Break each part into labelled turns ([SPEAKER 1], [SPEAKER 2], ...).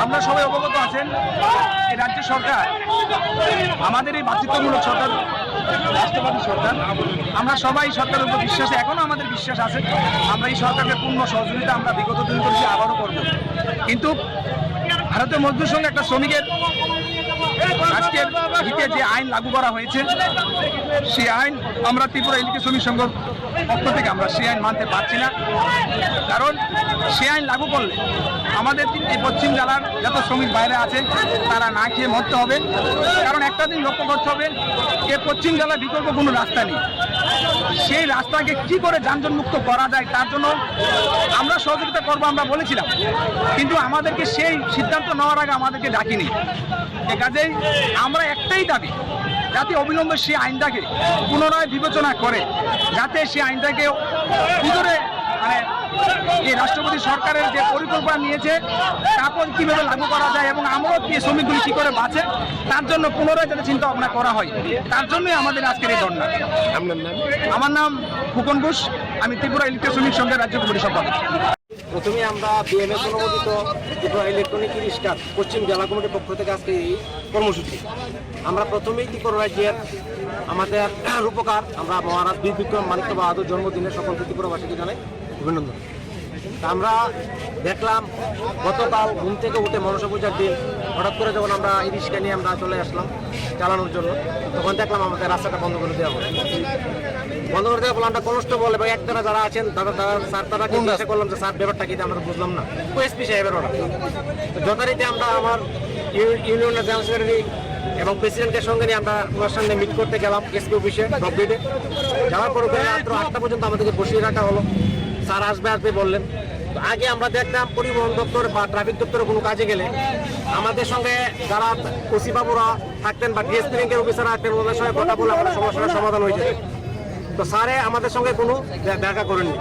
[SPEAKER 1] আমরা সবাই অবগত আছেন, এই রাজ্য সরকার আমাদের এই ভ্রাতৃত্বমূলক সরকার, রাষ্ট্রবাদী সরকার। আমরা সবাই সরকারের উপর বিশ্বাসী, এখনো আমাদের বিশ্বাস আছে। আমরা এই সরকারের পূর্ণ সহযোগিতা আমরা বিগত দিন করেছি, আবারও করব। কিন্তু ভারতীয় মজদুর সঙ্গে একটা শ্রমিকের আজকের হিতে যে আইন লাগু করা হয়েছে, সেই আইন আমরা ত্রিপুরা ইলেকট্রিক শ্রমিক সংঘ পক্ষ থেকে আমরা সেই আইন মানতে পারছি না। কারণ সেই আইন লাগু করলে আমাদের এই পশ্চিম জেলার যত শ্রমিক বাইরে আছে তারা না খেয়ে মরতে হবে। কারণ একটা দিন লক্ষ্য করতে হবে, এ পশ্চিম জেলার বিকল্প কোনো রাস্তা নেই। সেই রাস্তাকে কি করে যানজট মুক্ত করা যায় তার জন্য আমরা সহযোগিতা করবো, আমরা বলেছিলাম। কিন্তু আমাদেরকে সেই সিদ্ধান্ত নেওয়ার আগে আমাদেরকে ডাকিনি। এ কাজেই আমরা একটাই দাবি, যাতে অবিলম্বে সেই আইনটাকে পুনরায় বিবেচনা করে, যাতে সেই আইনটাকে ভিতরে মানে এই রাষ্ট্রপতি সরকারের যে পরিকল্পনা নিয়েছে তারপর কীভাবে লাগু করা যায় এবং আমরাও কি শ্রমিকগুলি কী করে বাঁচে তার জন্য পুনরায় যাতে চিন্তা ভাবনা করা হয়, তার জন্যই আমাদের আজকের এই ধর্ণা। আমার নাম ফুকন ঘোষ, আমি ত্রিপুরা ইলেকট্রিক শ্রমিক সংঘের রাজ্য কমিটি সম্পাদক।
[SPEAKER 2] প্রথমে আমরা বিএমএস অনুমোদিত ত্রিপুরা ইলেকট্রনিক রিস্টার পশ্চিম জেলা কমিটির পক্ষ থেকে আজকে এই কর্মসূচি। আমরা প্রথমেই ত্রিপুরা রাজ্যের আমাদের রূপকার আমরা মহারাজ বীর বিক্রম মানিক্য বাহাদুর জন্মদিনের সকল ত্রিপুরাবাসীকে জানাই অভিনন্দন। আমরা দেখলাম গতকাল ঘুম থেকে উঠে মনসা পূজার দিন হঠাৎ করে যখন আমরা এই রিক্সা নিয়ে আমরা চলে আসলাম চালানোর জন্য, তখন দেখলাম আমাদের রাস্তাটা বন্ধ করে দেওয়া হয়। বন্ধ করে দেওয়া বলে আমরা কনস্টেবল এবং একজনা যারা আছেন স্যার তারা জিজ্ঞাসা করলাম যে স্যার ব্যাপারটা কি, আমরা বুঝলাম না। ওএসপি সাহেবের অর্ডার। তো যথারীতি আমরা আমার ইউনিয়নের জেনারেল সেক্রেটারি এবং প্রেসিডেন্টের সঙ্গে নিয়ে আমরা ওনার সঙ্গে মিট করতে গেলাম এসপি অফিসে ডব্লিউডে। যাওয়ার পর রাত্র 8টা পর্যন্ত আমাদেরকে বসিয়ে রাখা হলো। স্যার আসবে বললেন। আগে আমরা দেখতাম পরিবহন দপ্তর বা ট্রাফিক দপ্তরে কোনো কাজে গেলে আমাদের সঙ্গে যারা ওসি বাবুরা থাকতেন বা ডিএসপি র্যাঙ্কের অফিসার থাকতেন, ওদের সঙ্গে কথা বলে আমাদের সমস্যার সমাধান হয়ে যেত। তো স্যারে আমাদের সঙ্গে কোনো দেখা করেননি।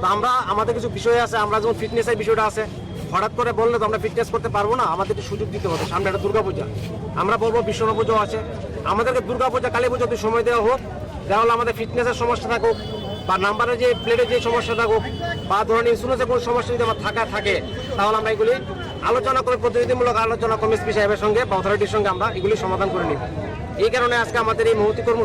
[SPEAKER 2] তো আমরা আমাদের কিছু বিষয় আছে, আমরা যেমন ফিটনেসের বিষয়টা আছে, হঠাৎ করে বললে তো আমরা ফিটনেস করতে পারবো না, আমাদেরকে সুযোগ দিতে হবে। সামনে একটা দুর্গাপূজা, আমরা বলবো বিশ্বকর্মা পুজো আছে, আমাদেরকে দুর্গাপূজা কালী পুজো সময় দেওয়া হোক। দেওয়া হলে আমাদের ফিটনেসের সমস্যা থাকুক বা নাম্বারের যে প্লেটের যে সমস্যা থাকুক বা ধরনের ইন্স্যুরেন্সের কোনো সমস্যা যদি আমার থাকে তাহলে আমরা এগুলি আলোচনা করে প্রতিনিধিমূলক আলোচনা কমিশন সাহেবের সঙ্গে বা অথরিটির সঙ্গে আমরা এগুলি সমাধান করে নিব। এই কারণে আজকে আমাদের এই মহতি কর্মসূচি